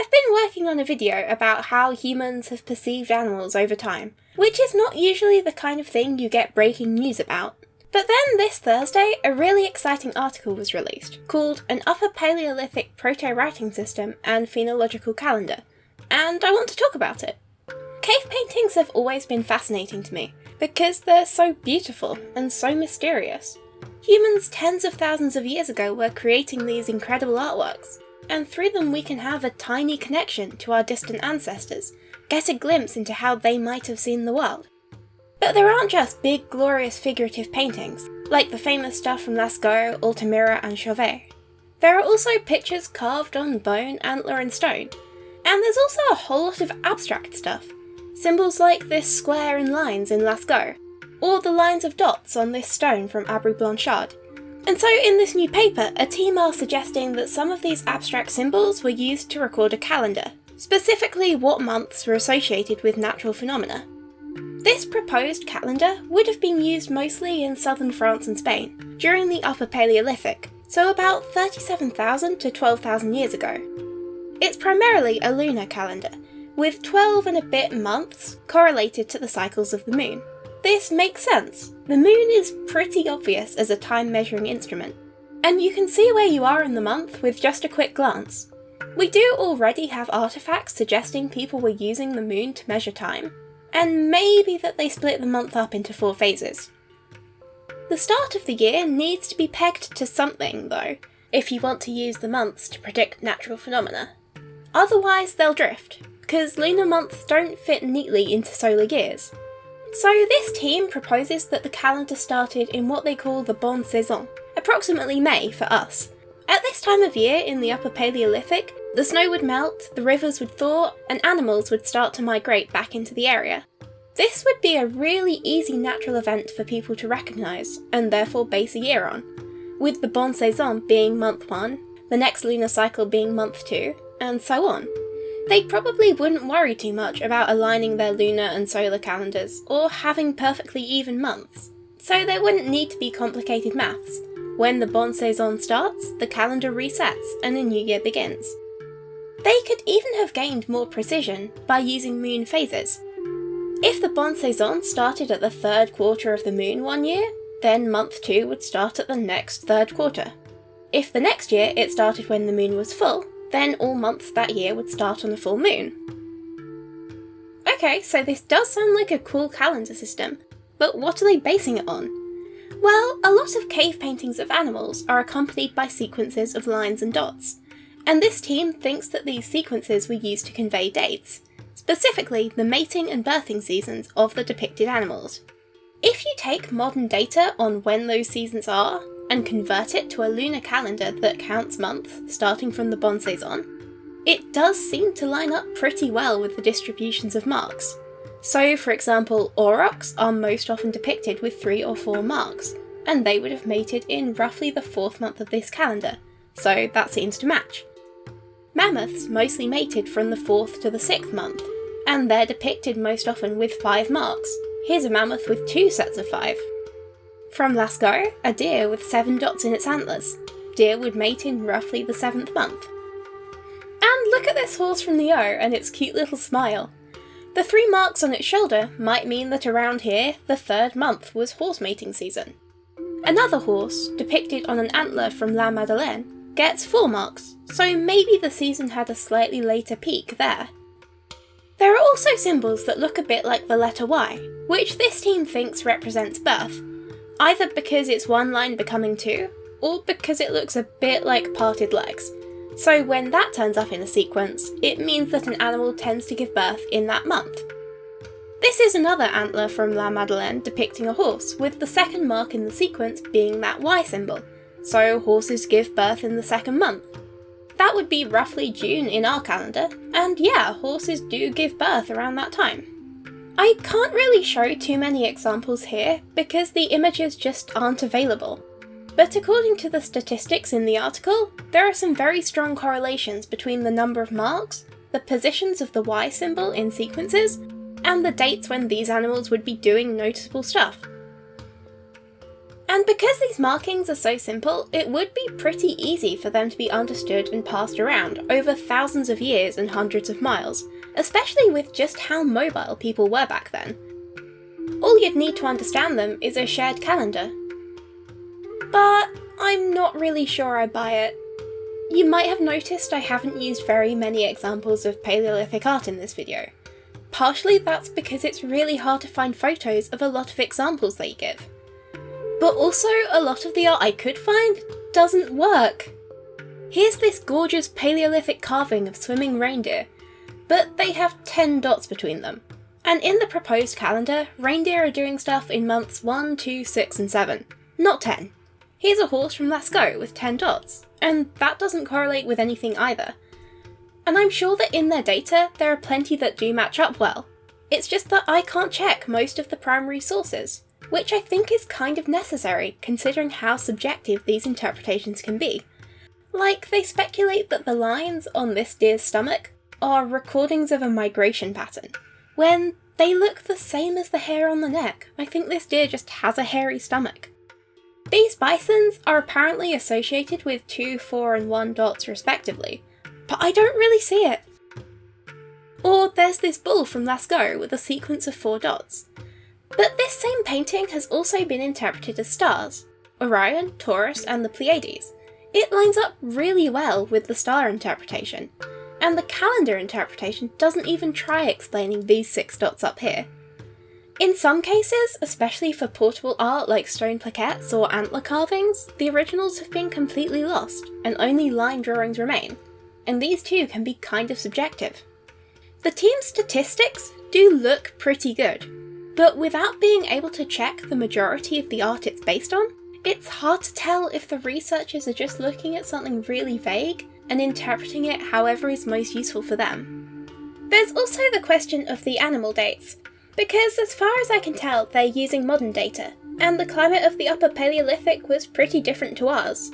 I've been working on a video about how humans have perceived animals over time, which is not usually the kind of thing you get breaking news about. But then this Thursday, a really exciting article was released, called An Upper Paleolithic Proto-Writing System and Phenological Calendar, and I want to talk about it. Cave paintings have always been fascinating to me, because they're so beautiful and so mysterious. Humans tens of thousands of years ago were creating these incredible artworks, and through them we can have a tiny connection to our distant ancestors, get a glimpse into how they might have seen the world. But there aren't just big, glorious figurative paintings, like the famous stuff from Lascaux, Altamira and Chauvet. There are also pictures carved on bone, antler and stone, and there's also a whole lot of abstract stuff. Symbols like this square in lines in Lascaux, or the lines of dots on this stone from Abry Blanchard. And so in this new paper, a team are suggesting that some of these abstract symbols were used to record a calendar, specifically what months were associated with natural phenomena. This proposed calendar would have been used mostly in southern France and Spain during the Upper Paleolithic, so about 37,000 to 12,000 years ago. It's primarily a lunar calendar, with 12 and a bit months correlated to the cycles of the moon. This makes sense. The moon is pretty obvious as a time measuring instrument, and you can see where you are in the month with just a quick glance. We do already have artifacts suggesting people were using the moon to measure time, and maybe that they split the month up into 4 phases. The start of the year needs to be pegged to something though, if you want to use the months to predict natural phenomena. Otherwise they'll drift, because lunar months don't fit neatly into solar years. So this team proposes that the calendar started in what they call the Bonne Saison, approximately May for us. At this time of year in the Upper Paleolithic, the snow would melt, the rivers would thaw, and animals would start to migrate back into the area. This would be a really easy natural event for people to recognise, and therefore base a year on, with the Bonne Saison being month 1, the next lunar cycle being month 2, and so on. They probably wouldn't worry too much about aligning their lunar and solar calendars, or having perfectly even months, so there wouldn't need to be complicated maths. When the Bonne Saison starts, the calendar resets and a new year begins. They could even have gained more precision by using moon phases. If the Bonne Saison started at the 3rd quarter of the moon one year, then month 2 would start at the next 3rd quarter. If the next year it started when the moon was full, then all months that year would start on a full moon. Okay, so this does sound like a cool calendar system, but what are they basing it on? Well, a lot of cave paintings of animals are accompanied by sequences of lines and dots, and this team thinks that these sequences were used to convey dates, specifically the mating and birthing seasons of the depicted animals. If you take modern data on when those seasons are, and convert it to a lunar calendar that counts months starting from the Bonne Saison, it does seem to line up pretty well with the distributions of marks. So, for example, aurochs are most often depicted with 3 or 4 marks, and they would have mated in roughly the 4th month of this calendar, so that seems to match. Mammoths mostly mated from the 4th to the 6th month, and they're depicted most often with 5 marks. Here's a mammoth with 2 sets of 5. From Lascaux, a deer with 7 dots in its antlers. Deer would mate in roughly the 7th month. And look at this horse from the O and its cute little smile. The 3 marks on its shoulder might mean that around here, the 3rd month was horse mating season. Another horse, depicted on an antler from La Madeleine, gets 4 marks, so maybe the season had a slightly later peak there. There are also symbols that look a bit like the letter Y, which this team thinks represents birth, either because it's one line becoming 2, or because it looks a bit like parted legs. So when that turns up in a sequence, it means that an animal tends to give birth in that month. This is another antler from La Madeleine depicting a horse, with the 2nd mark in the sequence being that Y symbol, so horses give birth in the 2nd month. That would be roughly June in our calendar, and yeah, horses do give birth around that time. I can't really show too many examples here because the images just aren't available. But according to the statistics in the article, there are some very strong correlations between the number of marks, the positions of the Y symbol in sequences, and the dates when these animals would be doing noticeable stuff. And because these markings are so simple, it would be pretty easy for them to be understood and passed around over thousands of years and hundreds of miles, especially with just how mobile people were back then. All you'd need to understand them is a shared calendar. But I'm not really sure I buy it. You might have noticed I haven't used very many examples of Paleolithic art in this video. Partially that's because it's really hard to find photos of a lot of examples they give. But also, a lot of the art I could find doesn't work. Here's this gorgeous Paleolithic carving of swimming reindeer, but they have 10 dots between them. And in the proposed calendar, reindeer are doing stuff in months 1, 2, 6 and 7, not 10. Here's a horse from Lascaux with 10 dots, and that doesn't correlate with anything either. And I'm sure that in their data, there are plenty that do match up well. It's just that I can't check most of the primary sources, which I think is kind of necessary considering how subjective these interpretations can be. Like, they speculate that the lines on this deer's stomach are recordings of a migration pattern, when they look the same as the hair on the neck. I think this deer just has a hairy stomach. These bisons are apparently associated with 2, 4 and 1 dots respectively, but I don't really see it. Or there's this bull from Lascaux with a sequence of 4 dots. But this same painting has also been interpreted as stars: Orion, Taurus and the Pleiades. It lines up really well with the star interpretation, and the calendar interpretation doesn't even try explaining these 6 dots up here. In some cases, especially for portable art like stone plaquettes or antler carvings, the originals have been completely lost, and only line drawings remain, and these too can be kind of subjective. The team's statistics do look pretty good, but without being able to check the majority of the art it's based on, it's hard to tell if the researchers are just looking at something really vague and interpreting it however is most useful for them. There's also the question of the animal dates, because as far as I can tell they're using modern data, and the climate of the Upper Paleolithic was pretty different to ours.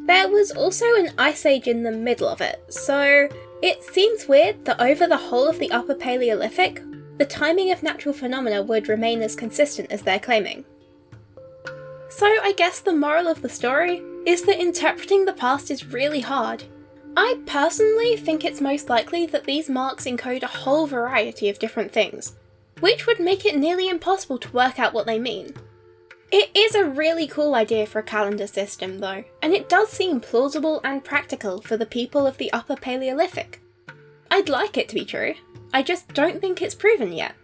There was also an ice age in the middle of it, so it seems weird that over the whole of the Upper Paleolithic, the timing of natural phenomena would remain as consistent as they're claiming. So I guess the moral of the story is that interpreting the past is really hard. I personally think it's most likely that these marks encode a whole variety of different things, which would make it nearly impossible to work out what they mean. It is a really cool idea for a calendar system though, and it does seem plausible and practical for the people of the Upper Paleolithic. I'd like it to be true, I just don't think it's proven yet.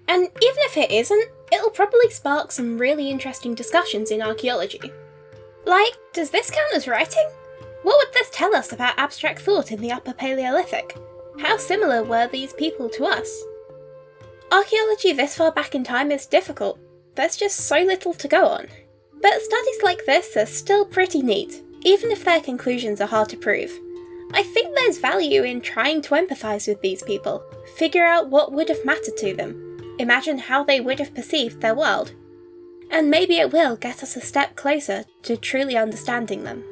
And even if it isn't, it'll probably spark some really interesting discussions in archaeology. Like, does this count as writing? What would this tell us about abstract thought in the Upper Paleolithic? How similar were these people to us? Archaeology this far back in time is difficult, there's just so little to go on. But studies like this are still pretty neat, even if their conclusions are hard to prove. I think there's value in trying to empathise with these people, figure out what would have mattered to them, imagine how they would have perceived their world, and maybe it will get us a step closer to truly understanding them.